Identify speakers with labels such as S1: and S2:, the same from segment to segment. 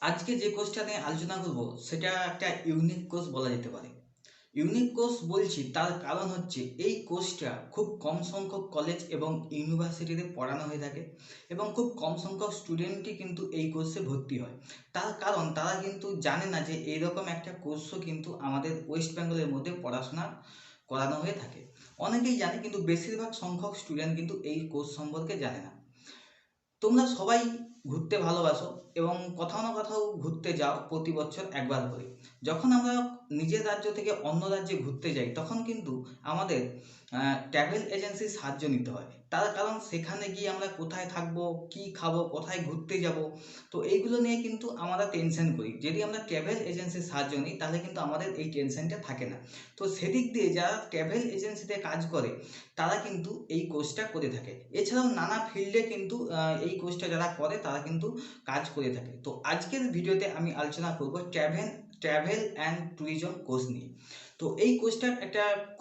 S1: আজকে যে কোর্সটা নিয়ে আলোচনা করব সেটা একটা ইউনিক কোর্স বলা যেতে পারে। ইউনিক কোর্স বলছি তার কারণ হচ্ছে এই কোর্সটা খুব কম সংখ্যক কলেজ এবং ইউনিভার্সিটিতে পড়ানো হয়ে থাকে এবং খুব কম সংখ্যক স্টুডেন্টই কিন্তু এই কোর্সে ভর্তি হয়। তার কারণ তারা কিন্তু জানে না যে এইরকম একটা কোর্সও কিন্তু আমাদের ওয়েস্ট বেঙ্গলের মধ্যে পড়াশোনা করানো হয়ে থাকে। অনেকেই জানে কিন্তু বেশিরভাগ সংখ্যক স্টুডেন্ট কিন্তু এই কোর্স সম্পর্কে জানে না। তোমরা সবাই ঘুরতে ভালোবাসো এবং কোথাও না কোথাও ঘুরতে যাও প্রতি বছর একবার করে। যখন আমরা নিজের রাজ্য থেকে অন্য রাজ্যে ঘুরতে যাই তখন কিন্তু আমাদের ট্রাভেল এজেন্সির সাহায্য নিতে হয়। তার কারণ সেখানে গিয়ে আমরা কোথায় থাকবো, কি খাবো, কোথায় ঘুরতে যাব, তো এইগুলো নিয়ে কিন্তু আমরা টেনশন করি। যদি আমরা ট্রাভেল এজেন্সির সাহায্য নিই তাহলে কিন্তু আমাদের এই টেনশনটা থাকে না। তো সেদিক দিয়ে যারা ট্রাভেল এজেন্সিতে কাজ করে তারা কিন্তু এই কোর্সটা করে থাকে। এছাড়াও নানা ফিল্ডে কিন্তু এই কোর্সটা যারা করে তারা কিন্তু কাজ করে থাকে। তো আজকের ভিডিওতে আমি আলোচনা করব ট্রাভেল অ্যান্ড ট্যুরিজম কোর্স নিয়ে। তো এই কোর্সটা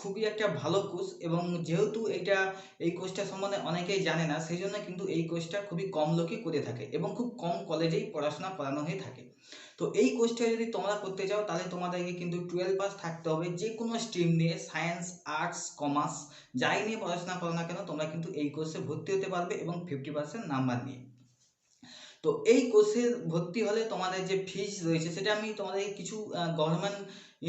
S1: খুবই একটা ভালো কোর্স এবং যেহেতু এই কোর্সটা সম্বন্ধে অনেকেই জানে না, সেই জন্য কিন্তু এই কোর্সটা খুবই কম লোকই করে থাকে এবং খুব কম কলেজেই পড়াশোনা করানো হয়ে থাকে। তো এই কোর্সটা যদি তোমরা করতে চাও তাহলে তোমাদেরকে কিন্তু 12 পাস থাকতে হবে। যে কোনো স্ট্রিম নিয়ে, সায়েন্স, আর্টস, কমার্স যাই নিয়ে পড়াশোনা করো না কেন তোমরা কিন্তু এই কোর্সে ভর্তি হতে পারবে এবং 50% নাম্বার নিয়ে। তো এই কোর্সে ভর্তি হলে তোমাদের যে ফিজ রয়েছে সেটা আমি তোমাদেরকে কিছু গভর্নমেন্ট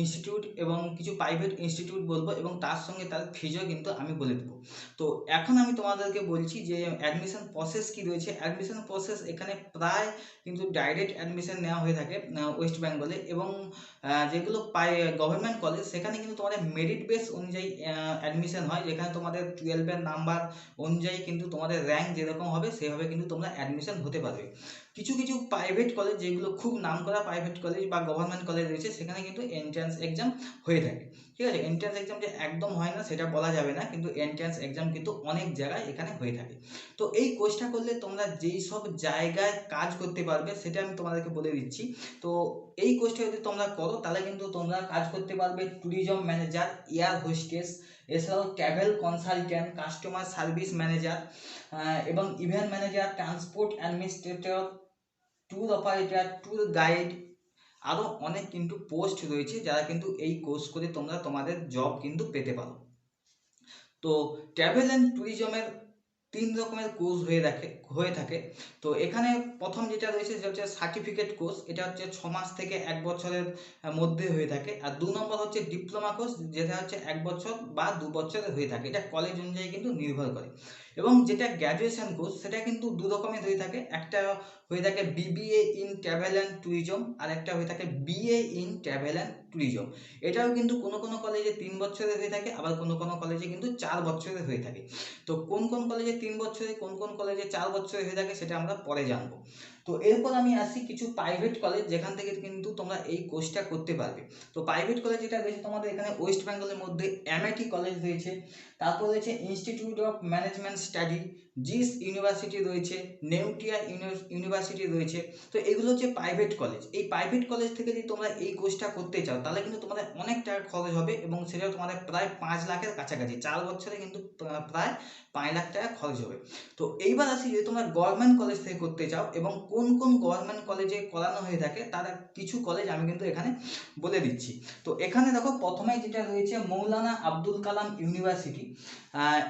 S1: ইনস্টিটিউট এবং কিছু প্রাইভেট ইনস্টিটিউট বলবো এবং তার সঙ্গে তার ফিজও কিন্তু আমি বলে দেবো। তো এখন আমি তোমাদেরকে বলছি যে অ্যাডমিশন প্রসেস কি রয়েছে। অ্যাডমিশন প্রসেস এখানে প্রায় কিন্তু ডাইরেক্ট অ্যাডমিশন নেওয়া হয়ে থাকে ওয়েস্ট বেঙ্গলে, এবং যেগুলো গভর্নমেন্ট কলেজ সেখানে কিন্তু তোমাদের মেরিট বেস অনুযায়ী অ্যাডমিশন হয়, যেখানে তোমাদের 12-এর নাম্বার অনুযায়ী কিন্তু তোমাদের র্যাঙ্ক যেরকম হবে সেভাবে কিন্তু তোমরা অ্যাডমিশন হতে পারবে। কিছু কিছু প্রাইভেট কলেজ যেগুলো খুব নামকরা প্রাইভেট কলেজ বা গভর্নমেন্ট কলেজ রয়েছে সেখানে কিন্তু এন্ট্রান্স এক্সাম হয়ে থাকে। ঠিক আছে, এন্ট্রান্স এক্সাম যে একদম হয় না সেটা বলা যাবে না, কিন্তু এন্ট্রান্স এক্সাম কিন্তু অনেক জায়গায় এখানে হয়ে থাকে। তো এই কোর্সটা করলে তোমরা যেই সব জায়গায় কাজ করতে পারবে সেটা আমি তোমাদেরকে বলে দিচ্ছি। তো এই কোর্সটা যদি তোমরা করো তাহলে কিন্তু তোমরা কাজ করতে পারবে ট্যুরিজম ম্যানেজার, এয়ার হোস্টেস, এছাড়াও travel consultant, customer service manager এবং event manager, transport administrator, tour operator, tour guide, আরও অনেক কিন্তু পোস্ট রয়েছে যারা কিন্তু এই কোর্স করে তোমরা তোমাদের জব কিন্তু পেতে পারো। তো ট্রাভেল অ্যান্ড ট্যুরিজমের 3 রকমের কোর্স হয়ে থাকে। তো এখানে প্রথম যেটা রয়েছে সেটা হচ্ছে সার্টিফিকেট কোর্স। এটা হচ্ছে 6 মাস থেকে 1 বছরের মধ্যে হয়ে থাকে। আর 2 নম্বর হচ্ছে ডিপ্লোমা কোর্স, যেটা হচ্ছে 1 বছর বা 2 বছরের হয়ে থাকে। এটা কলেজ অনুযায়ী কিন্তু নির্ভর করে। এবং যেটা গ্র্যাজুয়েশন কোর্স সেটা কিন্তু 2 রকমের হয়ে থাকে। একটা হয়ে থাকে BBA in travel and tourism, আর একটা হয়ে থাকে BA in travel and tourism. এটাও কিন্তু কোনো কোনো কলেজে 3 বছরের হয়ে থাকে, আবার কোনো কোনো কলেজে কিন্তু 4 বছরের হয়ে থাকে। তো কোন কোন কলেজে 3 বছরে, কোন কোন কলেজে 4 বছরে হয়ে থাকে সেটা আমরা পরে জানবো। তো এরপর আমি আসি কিছু প্রাইভেট কলেজ যেখান থেকে কিন্তু তোমরা এই কোর্সটা করতে পারবে। তো প্রাইভেট কলেজ যেটা রয়েছে তোমাদের এখানে ওয়েস্ট বেঙ্গলের মধ্যে এমআইটি কলেজ রয়েছে, তারপর রয়েছে institute of management study, JIS university রয়েছে, নেউটিয়া ইউনিভার্সিটি রয়েছে। তো এগুলো হচ্ছে প্রাইভেট কলেজ। এই প্রাইভেট কলেজ থেকে যদি তোমরা এই কোর্সটা করতে চাও তাহলে কিন্তু তোমাদের অনেক টাকা খরচ হবে এবং সেটা তোমাদের প্রায় 5 লাখের কাছাকাছি। 4 বছরে কিন্তু প্রায় 5 লাখ টাকা খরচ হবে। তো এইবার আসি, যদি তোমরা গভর্নমেন্ট কলেজ থেকে করতে চাও এবং কোন কোন গভর্নমেন্ট কলেজে করানো হয়ে থাকে তার কিছু কলেজ আমি কিন্তু এখানে বলে দিচ্ছি। তো এখানে দেখো প্রথমেই যেটা রয়েছে মৌলানা আব্দুল কালাম ইউনিভার্সিটি।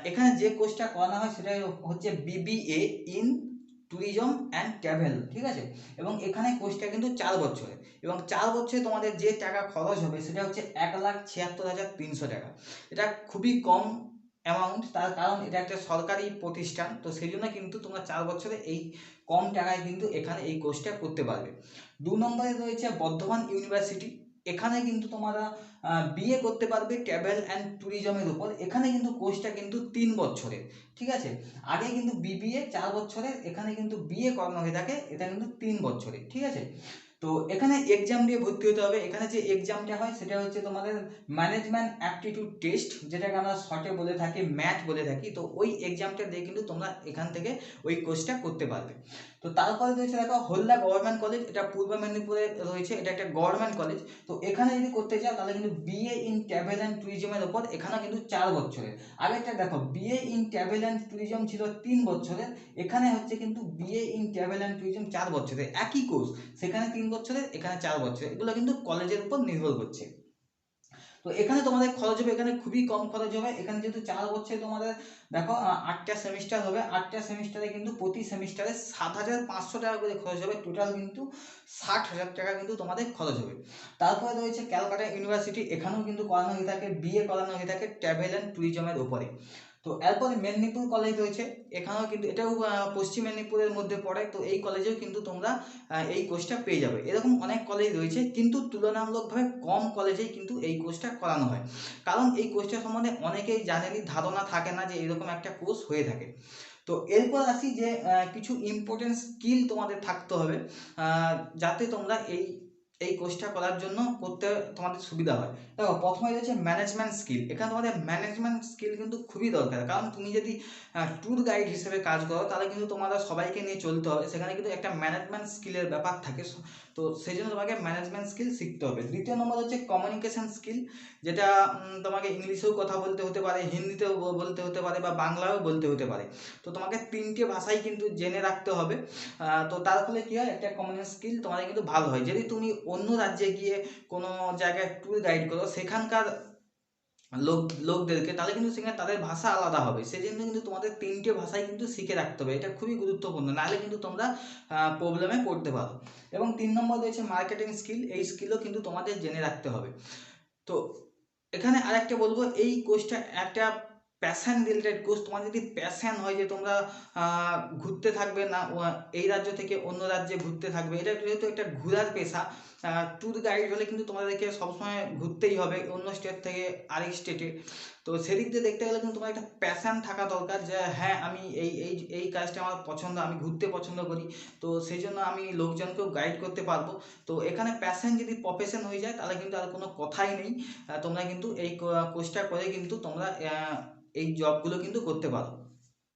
S1: এখানে যে কোর্সটা করানো হয় সেটা হচ্ছে BBA in tourism and travel. ঠিক আছে, এবং এখানে কোর্সটা কিন্তু 4 বছরের, এবং 4 বছরে তোমাদের যে টাকা খরচ হবে সেটা হচ্ছে 1,76,300 টাকা। এটা খুবই কম অ্যামাউন্ট, তার কারণ এটা একটা সরকারি প্রতিষ্ঠান। তো সেই জন্য কিন্তু তোমরা 4 বছরে এই কম টাকায় কিন্তু এখানে এই কোর্সটা করতে পারবে। 2 নম্বরে রয়েছে বর্ধমান ইউনিভার্সিটি। এখানে কিন্তু তোমরা বিএ করতে পারবে ট্রাভেল অ্যান্ড ট্যুরিজমের উপর। এখানে কিন্তু কোর্সটা কিন্তু 3 বছরের। ঠিক আছে, আগে কিন্তু বিবিএ 4 বছরের, এখানে কিন্তু বিএ করানো হয়ে থাকে, এটা কিন্তু 3 বছরের। ঠিক আছে, তো এখানে এক্সাম দিয়ে ভর্তি হতে হবে। এখানে যে এক্সামটা হয় সেটা হচ্ছে তোমাদের ম্যানেজমেন্ট অ্যাপটিটিউড টেস্ট, যেটাকে আমরা শর্টে বলে থাকি ম্যাথ বলে থাকি। তো ওই এক্সামটা দিয়ে কিন্তু তোমরা এখান থেকে ওই কোর্সটা করতে পারবে। তো তারপরে রয়েছে দেখো হলদা গভর্নমেন্ট কলেজ, এটা পূর্ব মেদিনীপুরে রয়েছে, এটা একটা গভর্নমেন্ট কলেজ। তো এখানে যদি করতে চাও তাহলে কিন্তু বিএ ইন ট্রাভেল অ্যান্ড ট্যুরিজমের ওপর, এখানে কিন্তু 4 বছরের। আরেকটা দেখো BA in travel and tourism ছিল 3 বছরের, এখানে হচ্ছে কিন্তু BA in travel and tourism 4 বছরের, একই কোর্স। সেখানে 3 বছরের, এখানে 4 বছর, এগুলো কিন্তু কলেজের উপর নির্ভর করছে। তো এখানে তোমাদের খরচ হবে, এখানে খুবই কম খরচ হবে। এখানে যেহেতু 4 বছরে তোমাদের দেখো 8টা সেমিস্টার হবে, 8টা সেমিস্টারে কিন্তু প্রতি সেমিস্টারে 7,500 টাকা করে খরচ হবে, টোটাল কিন্তু 60,000 টাকা কিন্তু তোমাদের খরচ হবে। তারপরে রয়েছে ক্যালকাটা ইউনিভার্সিটি, এখানেও কিন্তু করানো হয়ে থাকে, বিএ করানো হয়ে থাকে ট্রাভেল অ্যান্ড ট্যুরিজমের উপরে। তো এরপরে মেদিনীপুর কলেজ রয়েছে, এখানেও কিন্তু এটাও পশ্চিম মেদিনীপুরের মধ্যে পড়ে। তো এই কলেজেও কিন্তু তোমরা এই কোর্সটা পেয়ে যাবে। এরকম অনেক কলেজ রয়েছে, কিন্তু তুলনামূলকভাবে কম কলেজেই কিন্তু এই কোর্সটা করানো হয়, কারণ এই কোর্সটা সম্বন্ধে অনেকেই জানেনই, ধারণা থাকে না যে এরকম একটা কোর্স হয়ে থাকে। তো এরপর আসি যে কিছু ইম্পর্টেন্ট স্কিল তোমাদের থাকতে হবে, যাতে তোমরা এই কোর্সটা করার জন্য করতে তোমাদের সুবিধা হয়। দেখো, প্রথমে রয়েছে ম্যানেজমেন্ট স্কিল। এখানে তোমাদের ম্যানেজমেন্ট স্কিল কিন্তু খুবই দরকার, কারণ তুমি যদি ট্যুর গাইড হিসেবে কাজ করো, তাহলে কিন্তু তোমাদের সবাইকে নিয়ে চলতে হবে, সেখানে কিন্তু একটা ম্যানেজমেন্ট স্কিলের ব্যাপার থাকে। তো সেই জন্য তোমাকে ম্যানেজমেন্ট স্কিল শিখতে হবে। দ্বিতীয় নম্বর হচ্ছে কমিউনিকেশন স্কিল, যেটা তোমাকে ইংলিশেও কথা বলতে হতে পারে, হিন্দিতেও বলতে হতে পারে, বা বাংলায়ও বলতে হতে পারে। তো তোমাকে 3টে ভাষাই কিন্তু জেনে রাখতে হবে। তো তার ফলে কী হয়, একটা কমিউনিকেশন স্কিল তোমাদের কিন্তু ভালো হয়। যদি তুমি অন্য রাজ্যে গিয়ে কোনো জায়গায় ট্যুর গাইড করো, সেখানকার লোকদেরকে, তাহলে কিন্তু সেখানে তাদের ভাষা আলাদা হবে, সেই জন্য কিন্তু তোমাদের 3টে ভাষাই কিন্তু শিখে রাখতে হবে। এটা খুবই গুরুত্বপূর্ণ, নাহলে কিন্তু তোমরা প্রবলেমে পড়তে পারো। এবং 3 নম্বর রয়েছে মার্কেটিং স্কিল, এই স্কিলও কিন্তু তোমাদের জেনে রাখতে হবে। তো এখানে আরেকটা বলবো, এই কোর্সটা একটা প্যাশন রিলেটেড কোর্স। তোমার যদি প্যাশন হয় যে তোমরা ঘুরতে থাকবে না, এই রাজ্য থেকে অন্য রাজ্যে ঘুরতে থাকবে, এটা যেহেতু একটা ঘোরার পেশা, ট্যুর গাইড হলে কিন্তু তোমাদেরকে সবসময় ঘুরতেই হবে অন্য স্টেট থেকে আরেক স্টেটে। তো সেদিক দিয়ে দেখতে গেলে কিন্তু তোমার একটা প্যাশন থাকা দরকার, যে হ্যাঁ, আমি এই কাজটা আমার পছন্দ, আমি ঘুরতে পছন্দ করি, তো সেই জন্য আমি লোকজনকেও গাইড করতে পারবো। তো এখানে প্যাশন যদি প্রফেশন হয়ে যায়, তাহলে কিন্তু আর কোনো কথাই নেই। তোমরা কিন্তু এই কোর্সটা করে কিন্তু তোমরা এই জবগুলো কিন্তু করতে পারো।